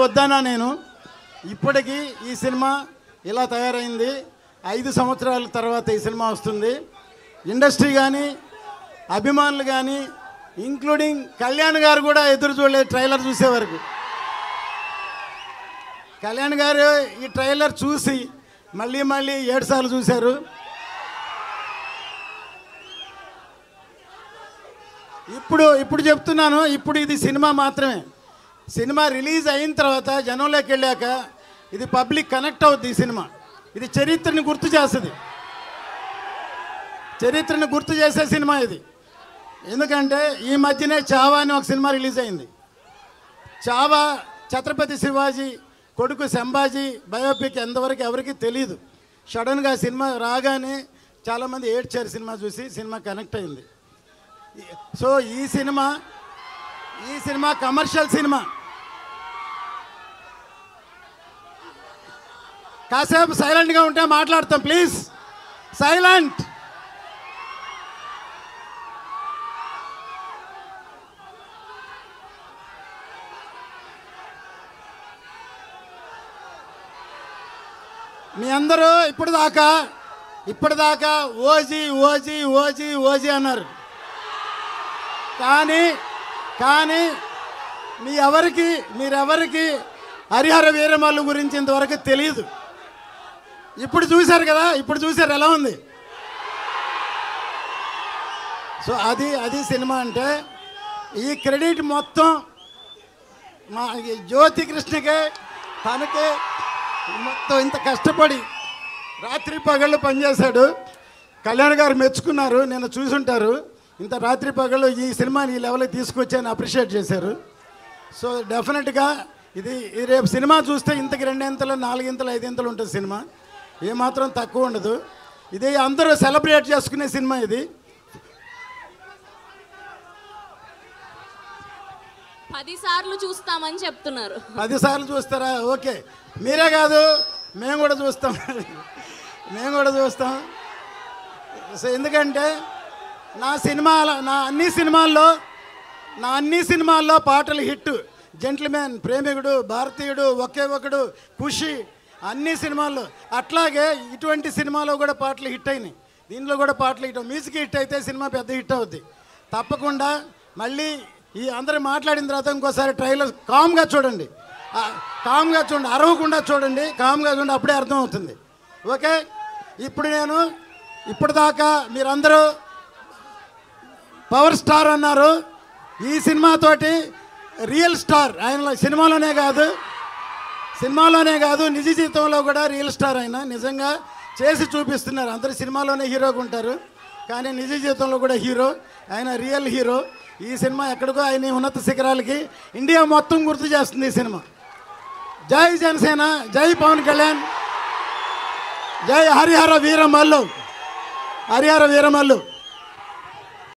వద్దనా నేను. ఇప్పటికీ ఈ సినిమా ఇలా తయారైంది. 5 సంవత్సరాల తర్వాత ఈ సినిమా వస్తుంది. ఇండస్ట్రీ కానీ అభిమానులు కానీ ఇంక్లూడింగ్ కళ్యాణ్ గారు కూడా ఎదురు చూడలేదు ట్రైలర్ చూసే వరకు. కళ్యాణ్ గారు ఈ ట్రైలర్ చూసి మళ్ళీ 7 సార్లు చూశారు. ఇప్పుడు చెప్తున్నాను, ఇప్పుడు ఇది సినిమా మాత్రమే. సినిమా రిలీజ్ అయిన తర్వాత జనంలోకి వెళ్ళాక ఇది పబ్లిక్ కనెక్ట్ అవుద్ది. ఈ సినిమా ఇది చరిత్రని గుర్తు చేస్తుంది, చరిత్రను గుర్తు చేసే సినిమా ఇది. ఎందుకంటే ఈ మధ్యనే చావా అని ఒక సినిమా రిలీజ్ అయింది. చావా ఛత్రపతి శివాజీ కొడుకు సంభాజీ బయోపిక్ ఎంతవరకు ఎవరికి తెలియదు. సడన్గా సినిమా రాగానే చాలామంది ఏడ్చారు సినిమా చూసి. సినిమా కనెక్ట్ అయింది. సో ఈ సినిమా కమర్షియల్ సినిమా. కాసేపు సైలెంట్గా ఉంటే మాట్లాడతాం ప్లీజ్. సైలెంట్. మీ అందరూ ఇప్పటిదాకా ఓజీ ఓజీ ఓజీ ఓజీ అన్నారు. కానీ మీరెవరికి హరిహర వీరమల్లు గురించి ఇంతవరకు తెలియదు. ఇప్పుడు చూశారు కదా, ఇప్పుడు చూశారు ఎలా ఉంది. సో అది సినిమా అంటే. ఈ క్రెడిట్ మొత్తం మా జ్యోతి కృష్ణకే, తనకే. మొత్తం ఇంత కష్టపడి రాత్రి పగళ్ళు పనిచేశాడు. కళ్యాణ్ గారు మెచ్చుకున్నారు, నిన్న చూసుంటారు. ఇంత రాత్రి పగళ్ళు ఈ సినిమాని ఈ లెవెల్కి తీసుకొచ్చి అప్రిషియేట్ చేశారు. సో డెఫినెట్గా ఇది రేపు సినిమా చూస్తే ఇంతకి 2 ఇంతలు 4 ఇంతలు 5 ఇంతలు ఉంటుంది సినిమా. ఏమాత్రం తక్కువ ఉండదు. ఇది అందరూ సెలబ్రేట్ చేసుకునే సినిమా ఇది. 10 సార్లు చూస్తామని చెప్తున్నారు. 10 సార్లు చూస్తారా? ఓకే, మీరే కాదు మేము కూడా చూస్తాం. సో ఎందుకంటే నా అన్ని సినిమాల్లో పాటలు హిట్. జెంట్ల్మెన్, ప్రేమికుడు, భారతీయుడు, ఒకే ఒకడు, ఖుషి, అన్ని సినిమాల్లో. అట్లాగే ఇటువంటి సినిమాలో కూడా పాటలు హిట్ అయినాయి. దీనిలో కూడా పాటలు హిట్. మ్యూజిక్ హిట్ అయితే సినిమా పెద్ద హిట్ అవుద్ది తప్పకుండా. మళ్ళీ ఈ అందరూ మాట్లాడిన తర్వాత ఇంకోసారి ట్రైలర్ కామ్గా చూడండి, అరవకుండా చూడండి, కామ్గా చూడండి, అప్పుడే అర్థమవుతుంది. ఓకే. ఇప్పటిదాకా మీరందరూ పవర్ స్టార్ అన్నారు. ఈ సినిమాతోటి రియల్ స్టార్ ఆయన సినిమాలోనే కాదు నిజ జీవితంలో కూడా రియల్ స్టార్ ఆయన నిజంగా చేసి చూపిస్తున్నారు. అందరు సినిమాలోనే హీరోగా ఉంటారు, కానీ నిజ జీవితంలో కూడా హీరో. ఆయన రియల్ హీరో. ఈ సినిమా ఎక్కడికో ఆయన ఉన్నత శిఖరాలకి ఇండియా మొత్తం గుర్తు చేస్తుంది ఈ సినిమా. జై జనసేన, జై పవన్ కళ్యాణ్, జై హరిహర వీరమల్లు.